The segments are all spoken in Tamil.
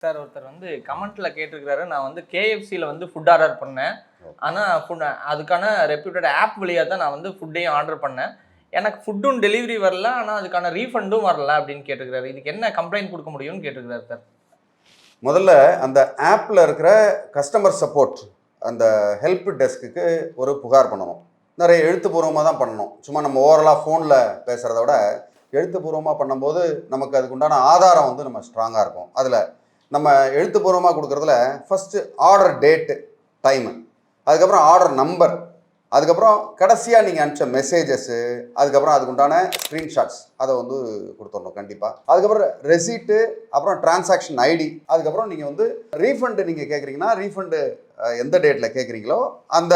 சார் ஒருத்தர் வந்து கமெண்ட்ல கேட்டிருக்கிறாரு, நான் வந்து கேஎஃப்சியில் வந்து ஃபுட் ஆர்டர் பண்ணேன். ஆனால் அதுக்கான ரெப்யூட்டட் ஆப் வழியாக தான் நான் வந்து ஃபுட்டையும் ஆர்டர் பண்ணேன். எனக்கு ஃபுட்டும் டெலிவரி வரல, ஆனால் அதுக்கான ரீஃபண்டும் வரல அப்படின்னு கேட்டிருக்கிறாரு. இதுக்கு என்ன கம்ப்ளைண்ட் கொடுக்க முடியும்னு கேட்டிருக்கிறாரு சார். முதல்ல அந்த ஆப்பில் இருக்கிற கஸ்டமர் சப்போர்ட் அந்த ஹெல்ப் டெஸ்க்குக்கு ஒரு புகார் பண்ணணும். நிறைய எழுத்துப்பூர்வமாக தான் பண்ணணும். சும்மா நம்ம ஓவரலாக ஃபோனில் பேசுகிறத விட எழுத்துப்பூர்வமாக பண்ணும்போது நமக்கு அதுக்கு உண்டான ஆதாரம் வந்து நம்ம ஸ்ட்ராங்காக இருக்கும். அதில் நம்ம எழுத்துப்பூர்வமாக கொடுக்குறதுல ஃபஸ்ட்டு ஆர்டர் டேட்டு, டைமு, அதுக்கப்புறம் ஆர்டர் நம்பர், அதுக்கப்புறம் கடைசியாக நீங்கள் அனுப்பிச்ச மெசேஜஸ்ஸு, அதுக்கப்புறம் அதுக்கு உண்டான ஸ்க்ரீன்ஷாட்ஸ் அதை வந்து கொடுத்துடணும் கண்டிப்பாக. அதுக்கப்புறம் ரெசீட்டு, அப்புறம் டிரான்சாக்ஷன் ஐடி, அதுக்கப்புறம் நீங்கள் வந்து ரீஃபண்டு நீங்கள் கேட்குறீங்கன்னா ரீஃபண்டு எந்த டேட்டில் கேட்குறீங்களோ அந்த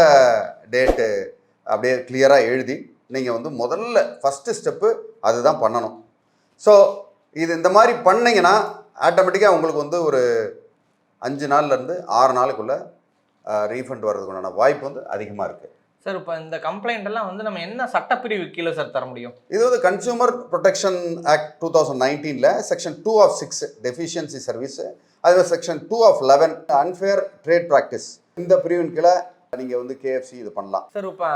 டேட்டு அப்படியே கிளியராக எழுதி நீங்கள் வந்து முதல்ல ஃபஸ்ட்டு ஸ்டெப்பு அதுதான் பண்ணணும். ஸோ இது இந்த மாதிரி பண்ணிங்கன்னா ஆட்டோமேட்டிக்காக உங்களுக்கு வந்து ஒரு 5 நாள்லேருந்து 6 நாளுக்குள்ளே ரீஃபண்ட் வர்றதுக்குண்டான வாய்ப்பு வந்து அதிகமாக இருக்குது. சார் இப்போ இந்த கம்ப்ளைண்ட் எல்லாம் வந்து நம்ம என்ன சட்டப்பிரிவு கீழே சார் தர முடியும்? இது வந்து consumer protection act 2019 section 2 of 6 deficiency service, அது section 2 of 11 unfair trade practice, இந்த பிரிவின் கீழே நீங்கள் வந்து கேஎஃப்சி இது பண்ணலாம். சார் இப்போ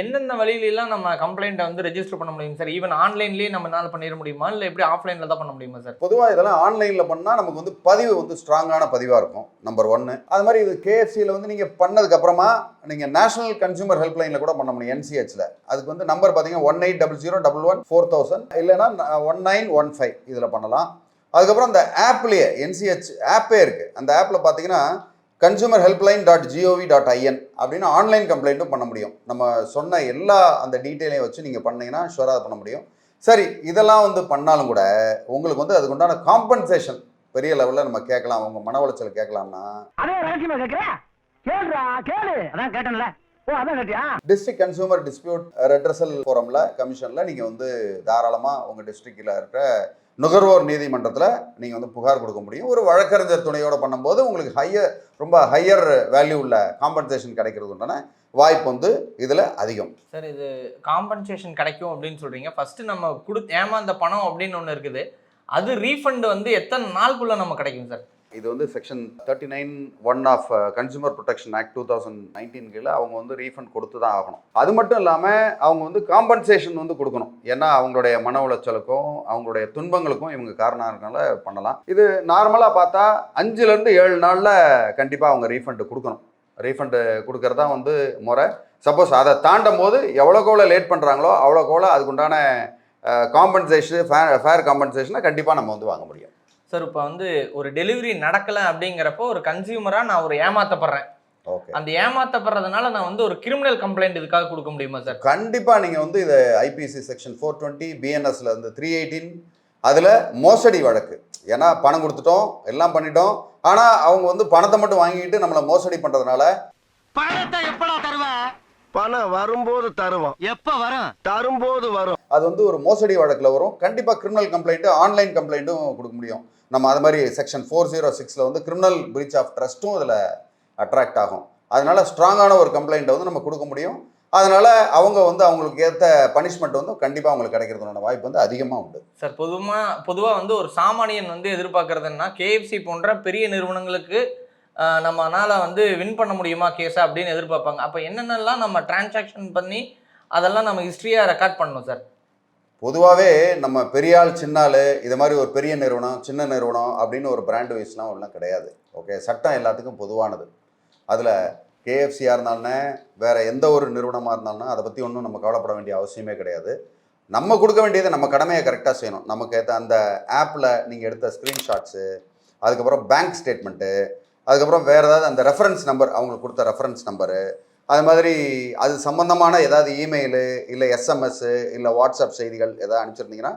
எந்தெந்த வழியிலாம் நம்ம கம்ப்ளைண்ட்டை வந்து ரெஜிஸ்டர் பண்ண முடியும் சார்? ஈவன் ஆன்லைன்லேயே நம்மளால பண்ணிட முடியுமா, இல்லை எப்படி ஆஃப்லைனில் தான் பண்ண முடியுமா சார்? பொதுவாக இதெல்லாம் ஆன்லைனில் பண்ணால் நமக்கு வந்து பதிவு வந்து ஸ்ட்ராங்கான பதிவாக இருக்கும், நம்பர் 1. அது மாதிரி இது கேஎஃப்சியில் வந்து நீங்கள் பண்ணதுக்கப்புறமா நீங்கள் நேஷனல் கன்சியூமர் ஹெல்ப்லைனில் கூட பண்ண முடியும், NCHல. அதுக்கு வந்து நம்பர் பார்த்தீங்கன்னா 1800114000 இல்லைன்னா 1915 இதில் பண்ணலாம். அதுக்கப்புறம் அந்த ஆப்லேயே NCH ஆப்பே இருக்குது. அந்த ஆப்பில் பார்த்தீங்கன்னா consumerhelpline.gov.in அப்படின்னு ஆன்லைன் கம்ப்ளைண்ட்டும் பண்ண முடியும். நம்ம சொன்ன எல்லா அந்த டீட்டெயிலையும் வச்சு நீங்கள் பண்ணீங்கன்னா ஷுவராக பண்ண முடியும். சரி, இதெல்லாம் வந்து பண்ணாலும் கூட உங்களுக்கு வந்து அதுக்கு உண்டான காம்பன்சேஷன் பெரிய லெவலில் நம்ம கேட்கலாம். உங்கள் மன உளைச்சல் கேட்கலாம்னா டிஸ்ட்ரிக்ட் கன்சூமர் டிஸ்பியூட் ரெட்ரஸல் ஃபோரமில் கமிஷனில் நீங்கள் வந்து தாராளமாக உங்கள் டிஸ்ட்ரிக்டில் இருக்கிற நுகர்வோர் நீதிமன்றத்தில் நீங்கள் வந்து புகார் கொடுக்க முடியும். ஒரு வழக்கறிஞர் துணையோடு பண்ணும்போது உங்களுக்கு ரொம்ப ஹையர் வேல்யூ உள்ள காம்பன்சேஷன் கிடைக்கிறது உண்டான வாய்ப்பு வந்து இதில் அதிகம். சார் இது காம்பன்சேஷன் கிடைக்கும் அப்படின்னு சொல்கிறீங்க. ஃபஸ்ட்டு நம்ம ஏமாந்த பணம் அப்படின்னு ஒன்று இருக்குது, அது ரீஃபண்ட் வந்து எத்தனை நாளுக்குள்ளே நம்ம கிடைக்கும் சார்? இது வந்து section 39(1) of consumer protection act 2019 கீழே அவங்க வந்து ரீஃபண்ட் கொடுத்து தான் ஆகணும். அது மட்டும் இல்லாமல் அவங்க வந்து காம்பன்சேஷன் வந்து கொடுக்கணும். ஏன்னா அவங்களுடைய மன உளைச்சலுக்கும் அவங்களுடைய துன்பங்களுக்கும் இவங்க காரணம் இருக்கனால பண்ணலாம். இது நார்மலாக பார்த்தா 5லேருந்து 7 நாளில் கண்டிப்பாக அவங்க ரீஃபண்டு கொடுக்கணும். ரீஃபண்டு கொடுக்கறதா வந்து முறை. சப்போஸ் அதை தாண்டும் போது எவ்வளோக்கோல லேட் பண்ணுறாங்களோ அவ்வளோக்கோல அதுக்குண்டான காம்பன்சேஷன் ஃபேர் காம்பன்சேஷனை கண்டிப்பாக நம்ம வந்து வாங்க முடியும். சார் இப்போ வந்து ஒரு டெலிவரி நடக்கலை அப்படிங்கிறப்போ ஒரு கன்சியூமராக நான் ஒரு ஏமாற்றப்படுறேன். ஓகே, அந்த ஏமாற்றப்படுறதுனால நான் வந்து ஒரு கிரிமினல் கம்ப்ளைண்ட் இதுக்காக கொடுக்க முடியுமா சார்? கண்டிப்பாக நீங்கள் வந்து இதை ஐபிசி செக்ஷன் 420 BNSல இருந்து 318 அதில் மோசடி வழக்கு. ஏன்னா பணம் கொடுத்துட்டோம், எல்லாம் பண்ணிட்டோம், ஆனால் அவங்க வந்து பணத்தை மட்டும் வாங்கிட்டு நம்மளை மோசடி பண்ணுறதுனால பணத்தை எப்படா தருவேன்? பணம் வரும்போது தருவோம். எப்ப வரும்? தரும்போது வரும். அது வந்து ஒரு மோசடி வழக்கில் வரும். கண்டிப்பாக கிரிமினல் கம்ப்ளைண்ட்டு, ஆன்லைன் கம்ப்ளைண்ட்டும் கொடுக்க முடியும். நம்ம அது மாதிரி செக்ஷன் 406 வந்து கிரிமினல் பிரீச் ஆஃப் ட்ரஸ்ட்டும் அதில் அட்ராக்ட் ஆகும். அதனால ஸ்ட்ராங்கான ஒரு கம்ப்ளைண்ட்டை வந்து நம்ம கொடுக்க முடியும். அதனால அவங்க வந்து அவங்களுக்கு ஏற்ற பனிஷ்மெண்ட் வந்து கண்டிப்பாக அவங்களுக்கு கிடைக்கிறதுனால வாய்ப்பு வந்து அதிகமாக உண்டு. சார் பொதுவாக வந்து ஒரு சாமானியன் வந்து எதிர்பார்க்கறதுன்னா கேஎஃப்சி போன்ற பெரிய நிறுவனங்களுக்கு நம்மளால வந்து வின் பண்ண முடியுமா கேஸை அப்படின்னு எதிர்பார்ப்பாங்க. அப்போ என்னென்னலாம் நம்ம டிரான்சாக்ஷன் பண்ணி அதெல்லாம் நம்ம ஹிஸ்ட்ரியாக ரெக்கார்ட் பண்ணணும் சார்? பொதுவாகவே நம்ம பெரியாள் சின்னாள் இது மாதிரி ஒரு பெரிய நிறுவனம் சின்ன நிறுவனம் அப்படின்னு ஒரு பிராண்ட் வைஸ்லாம் ஒன்றும் கிடையாது. ஓகே, சட்டம் எல்லாத்துக்கும் பொதுவானது. அதில் கேஎஃப்சியாக இருந்தாலுமே வேறு எந்த ஒரு நிறுவனமாக இருந்தாலும் அதை பற்றி ஒன்றும் நம்ம கவலைப்பட வேண்டிய அவசியமே கிடையாது. நம்ம கொடுக்க வேண்டியது நம்ம கடமையை கரெக்டாக செய்யணும். நமக்கு ஏற்ற அந்த ஆப்பில் நீங்கள் எடுத்த ஸ்க்ரீன்ஷாட்ஸு, அதுக்கப்புறம் பேங்க் ஸ்டேட்மெண்ட்டு, அதுக்கப்புறம் வேறு ஏதாவது அந்த ரெஃபரன்ஸ் நம்பர், அவங்களுக்கு கொடுத்த ரெஃபரன்ஸ் நம்பரு, அது மாதிரி அது சம்மந்தமான ஏதாவது இமெயிலு இல்லை எஸ்எம்எஸ்ஸு இல்லை வாட்ஸ்அப் செய்திகள் எதாவது அனுப்பிச்சிருந்தீங்கன்னா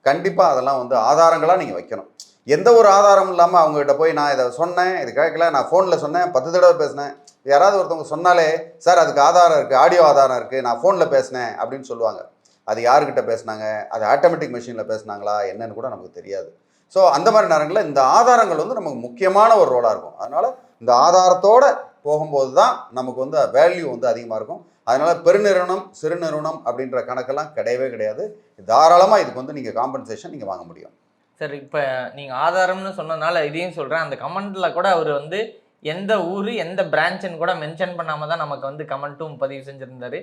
கண்டிப்பாக அதெல்லாம் வந்து ஆதாரங்களாக நீங்கள் வைக்கணும். எந்த ஒரு ஆதாரம் இல்லாமல் அவங்ககிட்ட போய் நான் இதை சொன்னேன், இது கேட்கல, நான் ஃபோனில் சொன்னேன், 10 தடவை பேசினேன், யாராவது ஒருத்தவங்க சொன்னாலே சார் அதுக்கு ஆதாரம் இருக்குது, ஆடியோ ஆதாரம் இருக்குது, நான் ஃபோனில் பேசினேன் அப்படின்னு சொல்லுவாங்க. அது யாருக்கிட்ட பேசினாங்க, அது ஆட்டோமேட்டிக் மெஷினில் பேசினாங்களா என்னன்னு கூட நமக்கு தெரியாது. ஸோ அந்த மாதிரி நேரங்களில் இந்த ஆதாரங்கள் வந்து நமக்கு முக்கியமான ஒரு ரோலாக இருக்கும். அதனால் இந்த ஆதாரத்தோடு போகும்போது தான் நமக்கு வந்து வேல்யூ வந்து அதிகமாக இருக்கும். அதனால் பெருநிறுவனம் சிறு நிறுவனம் அப்படின்ற கணக்கெல்லாம் கிடையவே கிடையாது. தாராளமாக இதுக்கு வந்து நீங்கள் காம்பன்சேஷன் நீங்கள் வாங்க முடியும். சரி, இப்போ நீங்கள் ஆதாரம்னு சொன்னனால இதையும் சொல்கிறேன். அந்த கமெண்ட்டில் கூட அவர் வந்து எந்த ஊர் எந்த பிரான்ச்சுன்னு கூட மென்ஷன் பண்ணாமல் தான் நமக்கு வந்து கமெண்ட்டும் பதிவு செஞ்சுருந்தாரு.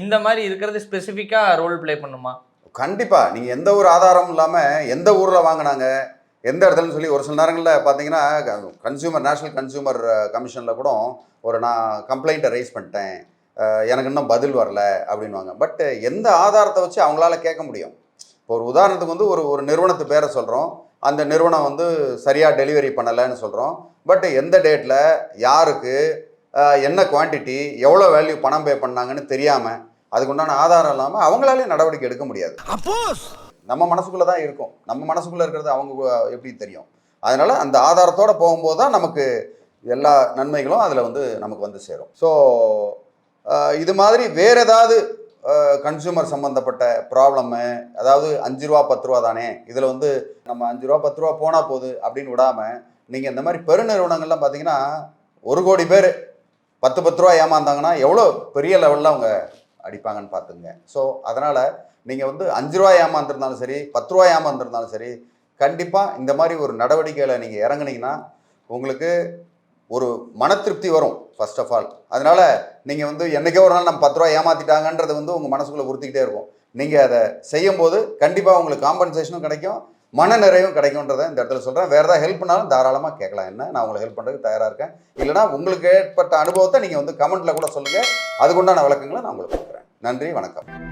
இந்த மாதிரி இருக்கிறது ஸ்பெசிஃபிக்காக ரோல் ப்ளே பண்ணுமா? கண்டிப்பாக. நீங்கள் எந்த ஒரு ஆதாரமும் இல்லாமல் எந்த ஊரில் வாங்கினாங்க, எந்த இடத்துலன்னு சொல்லி ஒரு சில நேரங்களில் பார்த்தீங்கன்னா நேஷனல் கன்சியூமர் கமிஷனில் கூட நான் கம்ப்ளைண்ட்டை ரைஸ் பண்ணிட்டேன், எனக்கு இன்னும் பதில் வரல அப்படின்வாங்க. பட் எந்த ஆதாரத்தை வச்சு அவங்களால கேட்க முடியும்? இப்போ ஒரு உதாரணத்துக்கு வந்து ஒரு நிறுவனத்து பேரை சொல்கிறோம், அந்த நிறுவனம் வந்து சரியாக டெலிவரி பண்ணலைன்னு சொல்கிறோம். பட் எந்த டேட்டில் யாருக்கு என்ன குவான்டிட்டி எவ்வளோ வேல்யூ பணம் பே பண்ணாங்கன்னு தெரியாமல் அதுக்குண்டான ஆதாரம் இல்லாமல் அவங்களாலே நடவடிக்கை எடுக்க முடியாது. நம்ம மனசுக்குள்ளே தான் இருக்கும். நம்ம மனசுக்குள்ளே இருக்கிறது அவங்க எப்படி தெரியும்? அதனால் அந்த ஆதாரத்தோடு போகும்போது தான் நமக்கு எல்லா நன்மைகளும் அதில் வந்து நமக்கு வந்து சேரும். ஸோ இது மாதிரி வேறு ஏதாவது கன்சியூமர் சம்மந்தப்பட்ட ப்ராப்ளம்மு, அதாவது 5 ரூபா 10 ரூபா தானே, இதில் வந்து நம்ம 5 ரூபா 10 ரூபா போனால் போகுது அப்படின்னு விடாமல், நீங்கள் இந்த மாதிரி பெருநிறுவனங்கள்லாம் பார்த்தீங்கன்னா 1 கோடி பேர் 10 ரூபா ஏமாந்தாங்கன்னா எவ்வளோ பெரிய லெவலில் அவங்க அடிப்பாங்கன்னு பார்த்துங்க. ஸோ அதனால் நீங்கள் வந்து 5 ரூபா ஏமாந்துருந்தாலும் சரி, 10 ரூபா ஏமாந்துருந்தாலும் சரி, கண்டிப்பாக இந்த மாதிரி ஒரு நடவடிக்கையில் நீங்கள் இறங்குனீங்கன்னா உங்களுக்கு ஒரு மன திருப்தி வரும் ஃபர்ஸ்ட் ஆஃப் ஆல். அதனால் நீங்கள் வந்து என்றைக்கே ஒரு நாள் நம்ம 10 ரூபா ஏமாற்றிட்டாங்கன்றது வந்து உங்கள் மனசுக்குள்ளே உறுத்திக்கிட்டே இருக்கும். நீங்கள் அதை செய்யும்போது கண்டிப்பாக உங்களுக்கு காம்பன்சேஷனும் கிடைக்கும், மன நிறைவும் கிடைக்கும்ன்றதை இந்த இடத்துல சொல்கிறேன். வேறு ஏதாவது ஹெல்ப் பண்ணாலும் தாராளமாக கேட்கலாம், என்ன நான் உங்களுக்கு ஹெல்ப் பண்ணுறதுக்கு தயாராக இருக்கேன். இல்லைனா உங்களுக்கு ஏற்பட்ட அனுபவத்தை நீங்கள் வந்து கமெண்ட்டில் கூட சொல்லுங்கள், அதுக்குண்டான விளக்கங்களை நான் உங்களுக்கு கொடுக்குறேன். நன்றி, வணக்கம்.